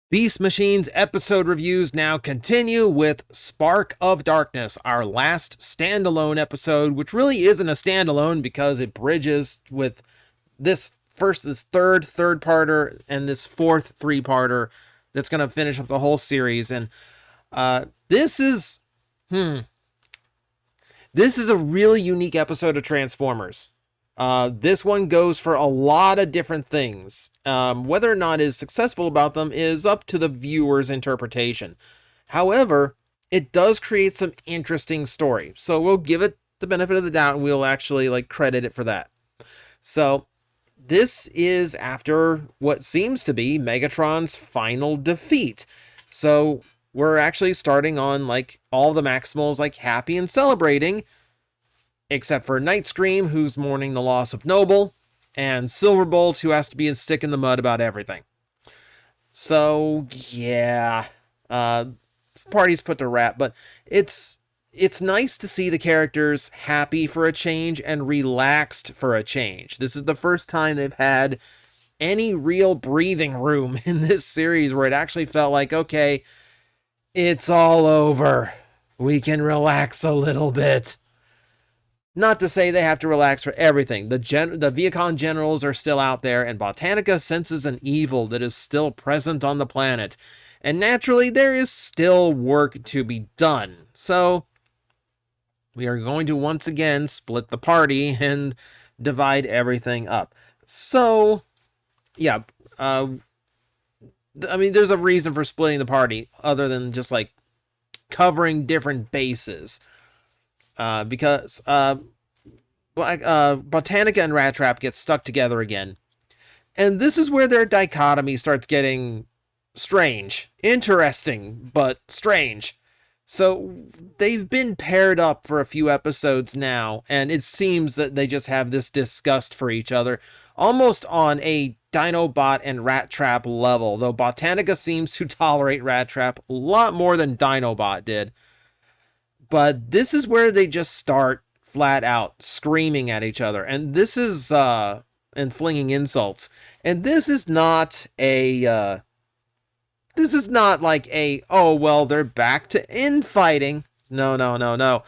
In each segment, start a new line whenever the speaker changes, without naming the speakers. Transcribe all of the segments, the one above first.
Beast Machines episode reviews now continue with Spark of Darkness, our last standalone episode, which really isn't a standalone because it bridges with this third parter and this fourth three-parter that's going to finish up the whole series. And this is this is a really unique episode of Transformers. This one goes for a lot of different things. Whether or not it is successful about them is up to the viewer's interpretation. However, it does create some interesting story. So we'll give it the benefit of the doubt and we'll actually credit it for that. So this is after what seems to be Megatron's final defeat. So we're actually starting on all the Maximals happy and celebrating, except for Night Scream, who's mourning the loss of Noble, and Silverbolt, who has to be a stick in the mud about everything. So yeah, party's put to wrap, but it's nice to see the characters happy for a change and relaxed for a change. This is the first time they've had any real breathing room in this series where it actually felt like, okay, it's all over. We can relax a little bit. Not to say they have to relax for everything. The Viacon generals are still out there, and Botanica senses an evil that is still present on the planet. And naturally, there is still work to be done. So, we are going to once again split the party and divide everything up. So, yeah, there's a reason for splitting the party other than just covering different bases. Because Botanica and Rattrap get stuck together again. And this is where their dichotomy starts getting strange. Interesting, but strange. So they've been paired up for a few episodes now, and it seems that they just have this disgust for each other, almost on a Dinobot and Rattrap level, though Botanica seems to tolerate Rattrap a lot more than Dinobot did. But this is where they just start flat out screaming at each other. And this is, and flinging insults. And this is not a, oh, well, they're back to infighting. No.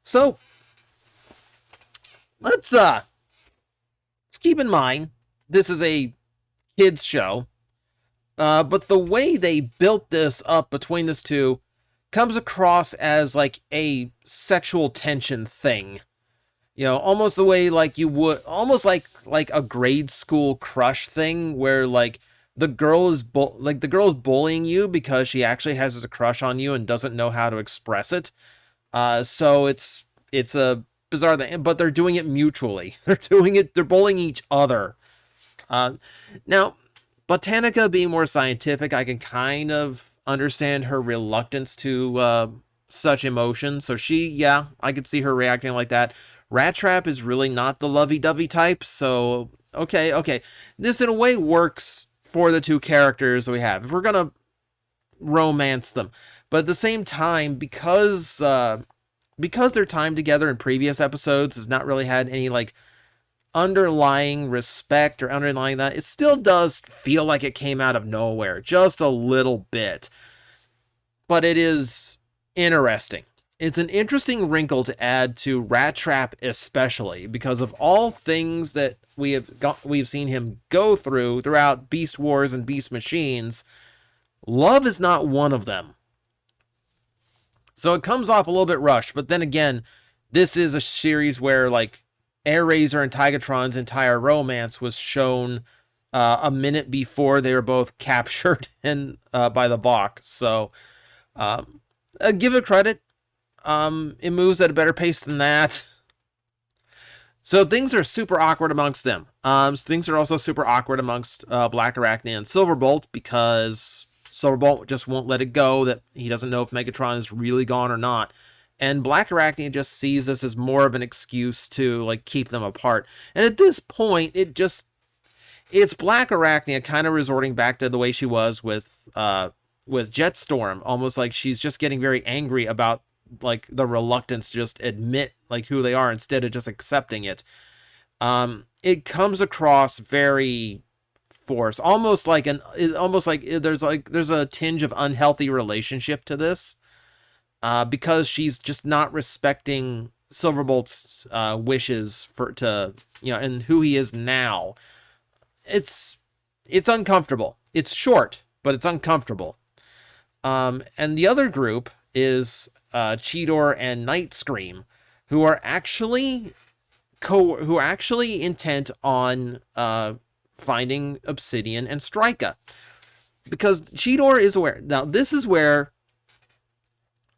So, let's keep in mind, this is a kids show. But the way they built this up between these two comes across as a sexual tension thing. Almost the way you would, almost like a grade school crush thing where the girl is bullying you because she actually has a crush on you and doesn't know how to express it. So it's a bizarre thing, but they're doing it mutually. They're bullying each other. Now, Botanica being more scientific, I can kind of understand her reluctance to such emotion. So I could see her reacting like that. Rattrap is really not the lovey-dovey type, so okay. This in a way works for the two characters that we have, if we're gonna romance them. But at the same time, because their time together in previous episodes has not really had any underlying respect or underlying that, it still does feel like it came out of nowhere, just a little bit. But it is interesting. It's an interesting wrinkle to add to Rattrap, especially because of all things that we've seen him go throughout Beast Wars and Beast Machines. Love is not one of them. So it comes off a little bit rushed, but then again, this is a series where Airazor and Tigatron's entire romance was shown a minute before they were both captured and by the Bach. So give it credit. It moves at a better pace than that. So things are super awkward amongst them. Things are also super awkward amongst Black Arachne and Silverbolt because Silverbolt just won't let it go that he doesn't know if Megatron is really gone or not. And Black Arachne just sees this as more of an excuse to keep them apart. And at this point, it's Black Arachne kind of resorting back to the way she was with Jetstorm, almost like she's just getting very angry about the reluctance to just admit who they are instead of just accepting it. It comes across very force, almost like there's a tinge of unhealthy relationship to this, because she's just not respecting Silverbolt's wishes and who he is now. It's uncomfortable. It's short, but it's uncomfortable. And the other group is Cheetor and Night Scream, who are actually intent on finding Obsidian and Strika, because Cheetor is aware. Now, this is where,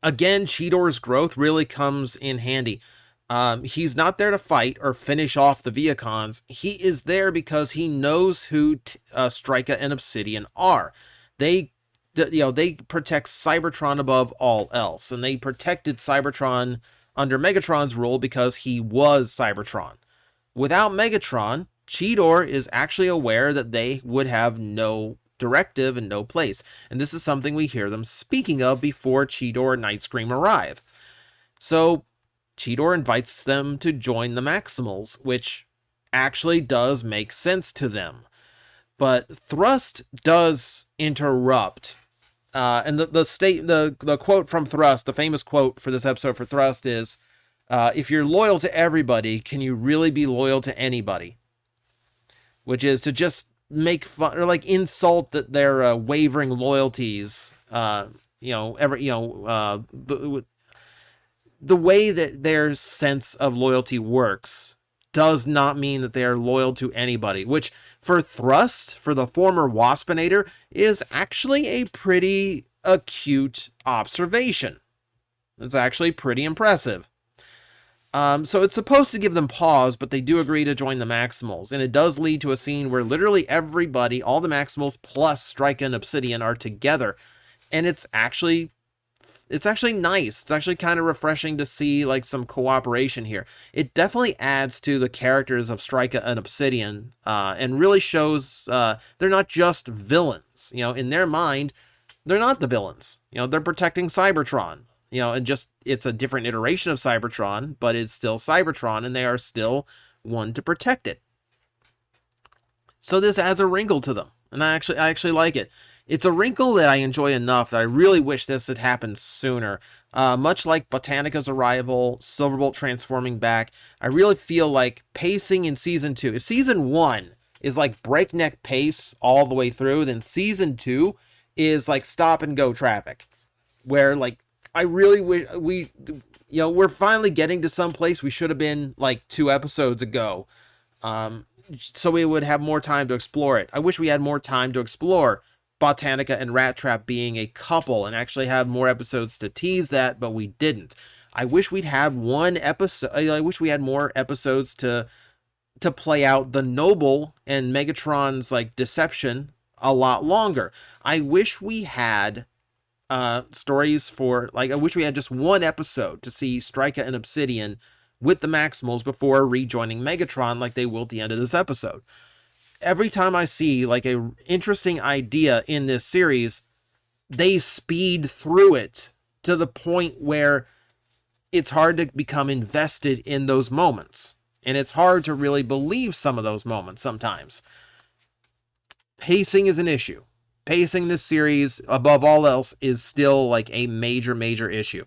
again, Cheetor's growth really comes in handy. He's not there to fight or finish off the Viacons. He is there because he knows who Strika and Obsidian are. They protect Cybertron above all else, and they protected Cybertron under Megatron's rule because he was Cybertron. Without Megatron, Cheetor is actually aware that they would have no directive and no place. And this is something we hear them speaking of before Cheetor and Night Scream arrive. So Cheetor invites them to join the Maximals, which actually does make sense to them. But Thrust does interrupt. And the quote from Thrust, the famous quote for this episode for Thrust is, if you're loyal to everybody, can you really be loyal to anybody? Which is to just make fun or like insult that their wavering loyalties, the way that their sense of loyalty works does not mean that they are loyal to anybody, which for Thrust, for the former Waspinator, is actually a pretty acute observation. It's actually pretty impressive. So it's supposed to give them pause, but they do agree to join the Maximals, and it does lead to a scene where literally everybody, all the Maximals plus Strika and Obsidian, are together, and it's actually nice. It's actually kind of refreshing to see like some cooperation here. It definitely adds to the characters of Strika and Obsidian, and really shows they're not just villains. In their mind, they're not the villains. They're protecting Cybertron. And just it's a different iteration of Cybertron, but it's still Cybertron, and they are still one to protect it. So this adds a wrinkle to them, and I actually like it. It's a wrinkle that I enjoy enough that I really wish this had happened sooner. Much like Botanica's arrival, Silverbolt transforming back, I really feel like pacing in Season 2, if Season 1 is like breakneck pace all the way through, then Season 2 is like stop and go traffic. Where like, I really wish we're finally getting to some place we should have been like 2 episodes ago. So we would have more time to explore it. I wish we had more time to explore Botanica and Rattrap being a couple and actually have more episodes to tease that, but we didn't. I wish we'd had one episode. I wish we had more episodes to play out the Noble and Megatron's like deception a lot longer. I wish we had stories for I wish we had just one episode to see Strika and Obsidian with the Maximals before rejoining Megatron like they will at the end of this episode. Every time I see like a interesting idea in this series, they speed through it to the point where it's hard to become invested in those moments. And it's hard to really believe some of those moments sometimes. Pacing is an issue. Pacing this series, above all else, is still like a major, major issue.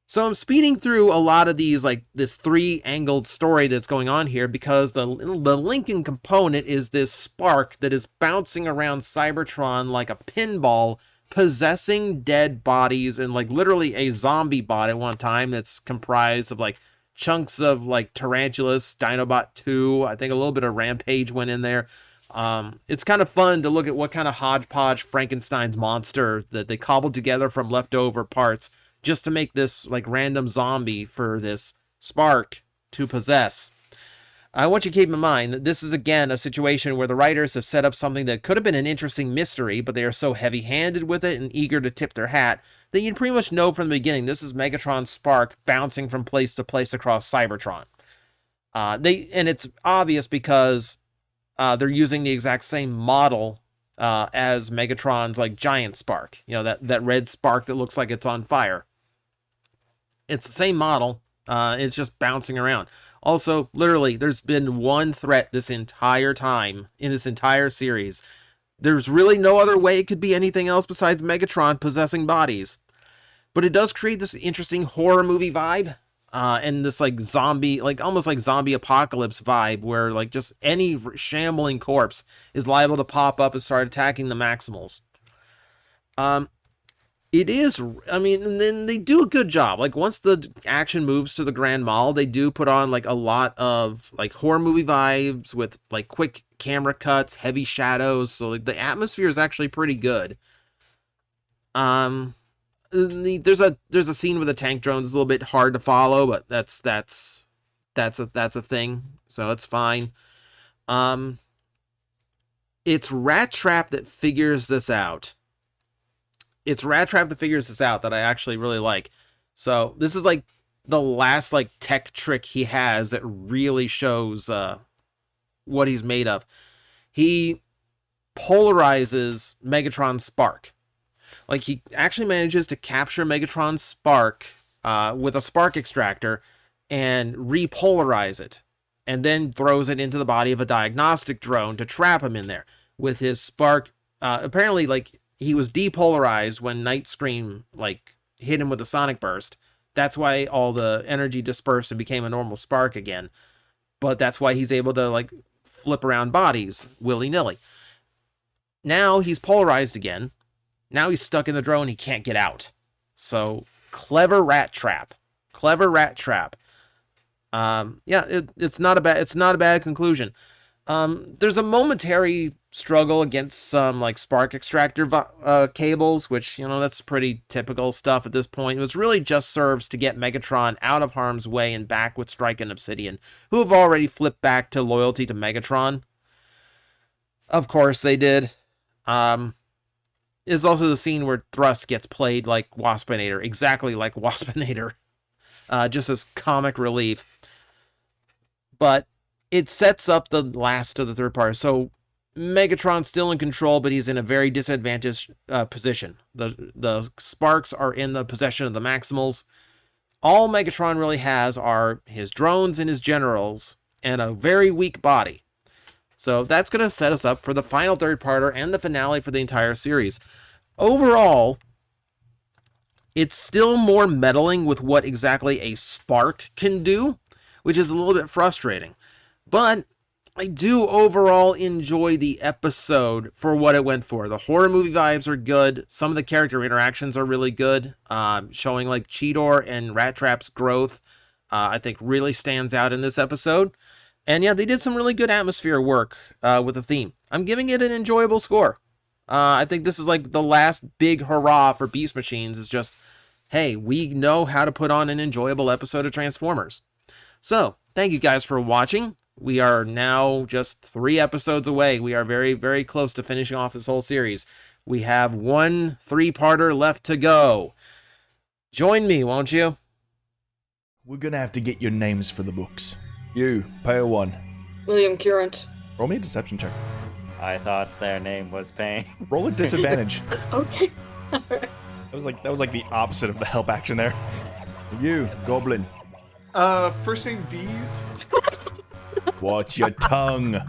So I'm speeding through a lot of these, like this 3-angled story that's going on here, because the linking component is this spark that is bouncing around Cybertron like a pinball, possessing dead bodies, and like literally a zombie bot at one time that's comprised of like chunks of like Tarantulas, Dinobot 2, I think a little bit of Rampage went in there. It's kind of fun to look at what kind of hodgepodge Frankenstein's monster that they cobbled together from leftover parts just to make this like random zombie for this spark to possess. I want you to keep in mind that this is again a situation where the writers have set up something that could have been an interesting mystery, but they are so heavy-handed with it and eager to tip their hat that you pretty much know from the beginning this is Megatron's spark bouncing from place to place across Cybertron. And it's obvious because they're using the exact same model as Megatron's like giant spark. That red spark that looks like it's on fire. It's the same model. It's just bouncing around. Also, literally, there's been one threat this entire time, in this entire series. There's really no other way it could be anything else besides Megatron possessing bodies. But it does create this interesting horror movie vibe, and this like zombie, like almost like zombie apocalypse vibe, where like just any shambling corpse is liable to pop up and start attacking the Maximals. It is, I mean, and then they do a good job. Like once the action moves to the Grand Mall, they do put on like a lot of like horror movie vibes with like quick camera cuts, heavy shadows. So like the atmosphere is actually pretty good. There's a scene with the tank drones. It's a little bit hard to follow, but that's a thing. So it's fine. It's Rattrap that figures this out. It's Rattrap that figures this out that I actually really like. So this is like the last like tech trick he has that really shows what he's made of. He polarizes Megatron's spark. Like, he actually manages to capture Megatron's spark with a spark extractor and repolarize it, and then throws it into the body of a diagnostic drone to trap him in there with his spark. Apparently, like, he was depolarized when Night Scream, like, hit him with a sonic burst. That's why all the energy dispersed and became a normal spark again. But that's why he's able to, like, flip around bodies willy-nilly. Now he's polarized again. Now he's stuck in the drone. He can't get out. So clever Rattrap. Clever Rattrap. Yeah, it's not a bad conclusion. There's a momentary struggle against some like spark extractor cables, which, you know, that's pretty typical stuff at this point. It was really just serves to get Megatron out of harm's way and back with Strike and Obsidian, who have already flipped back to loyalty to Megatron. Of course they did. Is also the scene where Thrust gets played like Waspinator, exactly like Waspinator, just as comic relief. But it sets up the last of the third part. So Megatron's still in control, but he's in a very disadvantaged position. The sparks are in the possession of the Maximals. All Megatron really has are his drones and his generals, and a very weak body. So that's going to set us up for the final third-parter and the finale for the entire series. Overall, it's still more meddling with what exactly a spark can do, which is a little bit frustrating. But I do overall enjoy the episode for what it went for. The horror movie vibes are good. Some of the character interactions are really good, showing like Cheetor and Rattrap's growth, I think really stands out in this episode. And yeah, they did some really good atmosphere work with the theme. I'm giving it an enjoyable score. I think this is like the last big hurrah for Beast Machines is just, hey, we know how to put on an enjoyable episode of Transformers. So, thank you guys for watching. We are now just 3 episodes away. We are very, very close to finishing off this whole series. We have 1 3-parter left to go. Join me, won't you?
We're gonna have to get your names for the books. You, Payer 1.
William Current.
Roll me a deception check.
I thought their name was Pain.
Roll a disadvantage.
Okay. Alright.
That was like the opposite of the help action there. You, Goblin.
First name D's.
Watch your tongue.